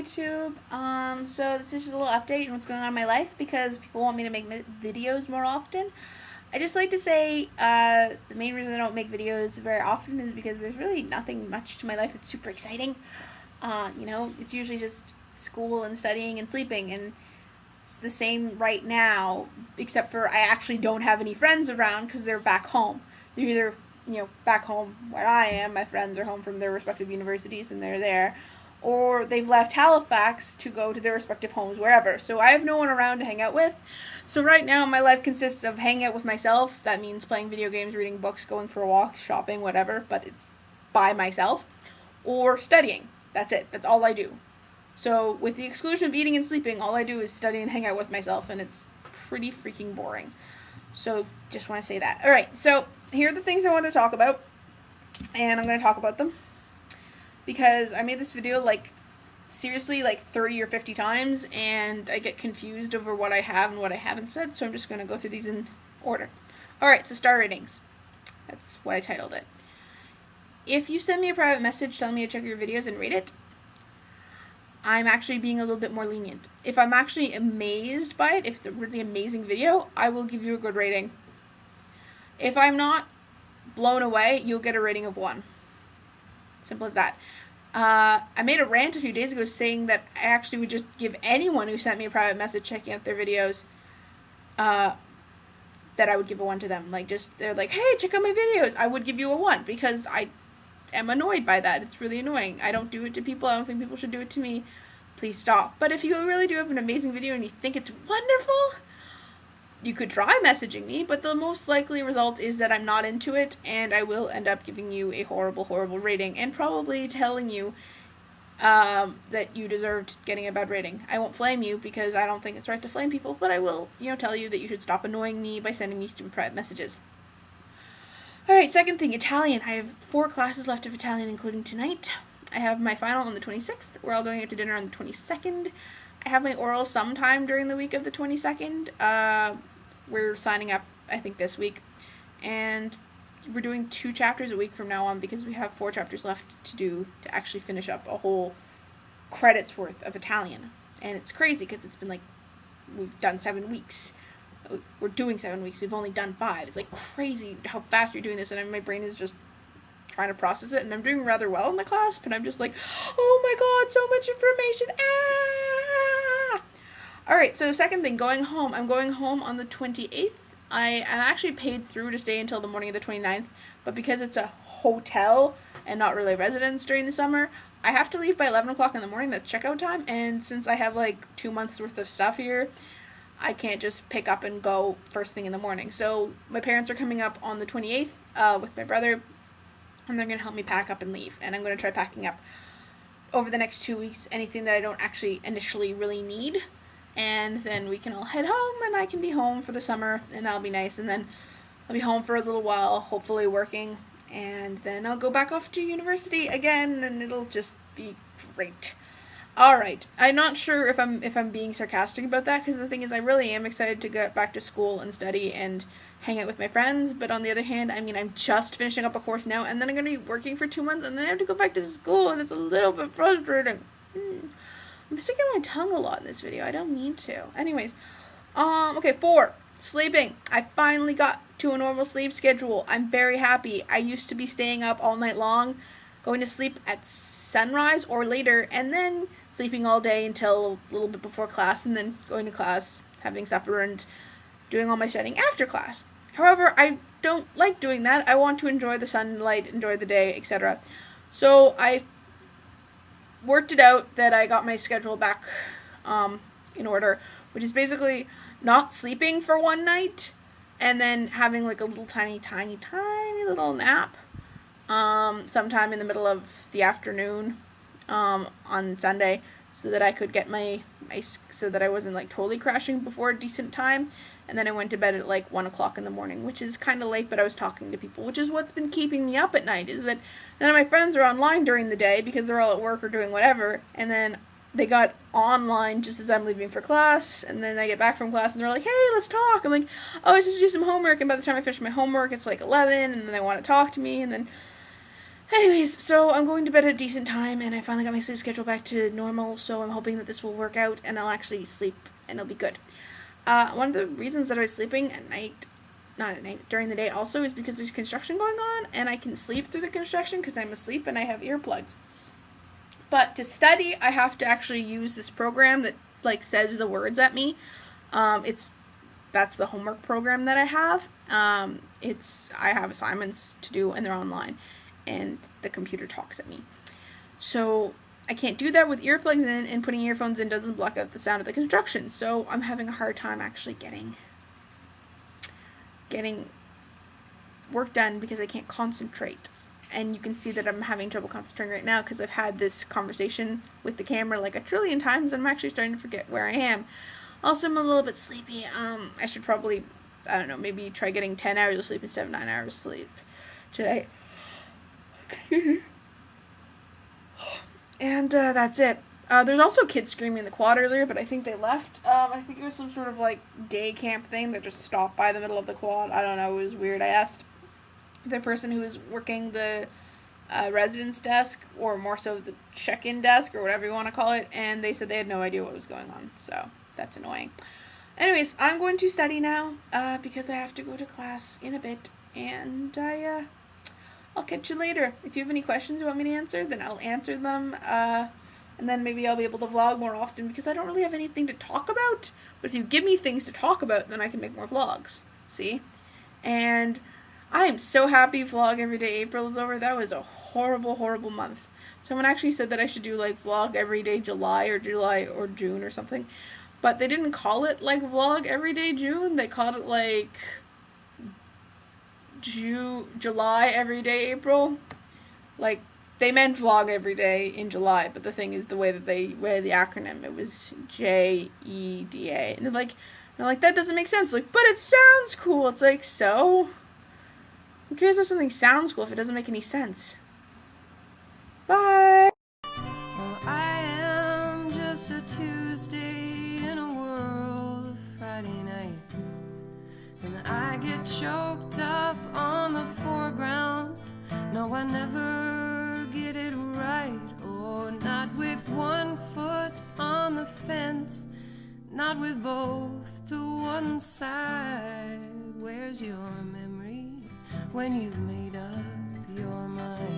YouTube. So this is just a little update on what's going on in my life because people want me to make videos more often. I just like to say the main reason I don't make videos very often is because there's really nothing much to my life that's super exciting. It's usually just school and studying and sleeping, and it's the same right now, except for I actually don't have any friends around because they're back home. They're either back home where I am, my friends are home from their respective universities and they're there, or they've left Halifax to go to their respective homes wherever. So I have no one around to hang out with. So right now my life consists of hanging out with myself. That means playing video games, reading books, going for walks, shopping, whatever, but it's by myself, or studying. That's it. That's all I do. So with the exclusion of eating and sleeping, all I do is study and hang out with myself, and it's pretty freaking boring. So just want to say that. Alright, so here are the things I want to talk about, and I'm going to talk about them because I made this video seriously 30 or 50 times, and I get confused over what I have and what I haven't said, so I'm just going to go through these in order. Alright, so star ratings. That's what I titled it. If you send me a private message telling me to check your videos and rate it, I'm actually being a little bit more lenient. If I'm actually amazed by it, if it's a really amazing video, I will give you a good rating. If I'm not blown away, you'll get a rating of 1. Simple as that. I made a rant a few days ago saying that I actually would just give anyone who sent me a private message checking out their videos, that I would give a 1 to them. They're like, hey, check out my videos. I would give you a 1 because I am annoyed by that. It's really annoying. I don't do it to people. I don't think people should do it to me. Please stop. But if you really do have an amazing video and you think it's wonderful, you could try messaging me, but the most likely result is that I'm not into it, and I will end up giving you a horrible, horrible rating, and probably telling you that you deserved getting a bad rating. I won't flame you, because I don't think it's right to flame people, but I will, tell you that you should stop annoying me by sending me stupid private messages. Alright, second thing, Italian. I have 4 classes left of Italian, including tonight. I have my final on the 26th. We're all going out to dinner on the 22nd. I have my oral sometime during the week of the 22nd. We're signing up, I think, this week. And we're doing 2 chapters a week from now on because we have 4 chapters left to do to actually finish up a whole credit's worth of Italian. And it's crazy because it's been we've done 7 weeks. We're doing 7 weeks. We've only done 5. It's crazy how fast you're doing this, and my brain is just trying to process it, and I'm doing rather well in the class, but I'm just oh my god, so much information. Alright, so second thing, going home. I'm going home on the 28th. I am actually paid through to stay until the morning of the 29th, but because it's a hotel and not really a residence during the summer, I have to leave by 11 o'clock in the morning. That's checkout time, and since I have 2 months worth of stuff here, I can't just pick up and go first thing in the morning. So my parents are coming up on the 28th with my brother, and they're going to help me pack up and leave, and I'm going to try packing up over the next 2 weeks anything that I don't actually initially really need. And then we can all head home, and I can be home for the summer, and that'll be nice. And then I'll be home for a little while, hopefully working, and then I'll go back off to university again, and it'll just be great. Alright, I'm not sure if I'm being sarcastic about that, because the thing is I really am excited to get back to school and study and hang out with my friends, but on the other hand, I'm just finishing up a course now, and then I'm going to be working for 2 months, and then I have to go back to school, and it's a little bit frustrating. I'm sticking my tongue a lot in this video. I don't need to. Anyways, okay, 4, sleeping. I finally got to a normal sleep schedule. I'm very happy. I used to be staying up all night long, going to sleep at sunrise or later, and then sleeping all day until a little bit before class, and then going to class, having supper, and doing all my studying after class. However, I don't like doing that. I want to enjoy the sunlight, enjoy the day, etc. So I worked it out that I got my schedule back in order, which is basically not sleeping for one night and then having a little tiny little nap sometime in the middle of the afternoon on Sunday, so that I could get so that I wasn't totally crashing before a decent time. And then I went to bed at 1 o'clock in the morning, which is kind of late, but I was talking to people, which is what's been keeping me up at night, is that none of my friends are online during the day because they're all at work or doing whatever, and then they got online just as I'm leaving for class, and then I get back from class, and they're like, hey, let's talk. I'm like, oh, I just do some homework, and by the time I finish my homework, it's 11, and then they want to talk to me, and then Anyways, so I'm going to bed at a decent time, and I finally got my sleep schedule back to normal, so I'm hoping that this will work out, and I'll actually sleep, and it'll be good. One of the reasons that I was sleeping at night, not at night, during the day also, is because there's construction going on, and I can sleep through the construction because I'm asleep and I have earplugs. But to study, I have to actually use this program that, like, says the words at me. That's the homework program that I have. I have assignments to do, and they're online, and the computer talks at me. So I can't do that with earplugs in, and putting earphones in doesn't block out the sound of the construction. So I'm having a hard time actually getting work done because I can't concentrate. And you can see that I'm having trouble concentrating right now because I've had this conversation with the camera like a trillion times, and I'm actually starting to forget where I am. Also, I'm a little bit sleepy. I should probably, I don't know, maybe try getting 10 hours of sleep instead of 9 hours of sleep today. And that's it. There's also kids screaming in the quad earlier, but I think they left. I think it was some sort of like day camp thing that just stopped by the middle of the quad. I don't know, it was weird. I asked the person who was working the residence desk, or more so the check-in desk, or whatever you want to call it, and they said they had no idea what was going on, so that's annoying. Anyways, I'm going to study now, because I have to go to class in a bit, and I'll catch you later. If you have any questions you want me to answer, then I'll answer them, and then maybe I'll be able to vlog more often, because I don't really have anything to talk about, but if you give me things to talk about, then I can make more vlogs, see? And I am so happy Vlog Every Day April is over. That was a horrible, horrible month. Someone actually said that I should do like Vlog Every Day July or June or something. But they didn't call it like Vlog Every Day June. They called it like July Every Day April. Like, they meant Vlog Every Day in July, but the thing is the way that they read the acronym, it was JEDA. And they're like, that doesn't make sense. Like, but it sounds cool. It's like, so? Who cares if something sounds cool if it doesn't make any sense? Bye! Well, I am just a Tuesday in a world of Friday nights, and I get choked up on the foreground. No, I never get it right, or not with one foot on the fence, not with both to one side. Where's your memory when you've made up your mind?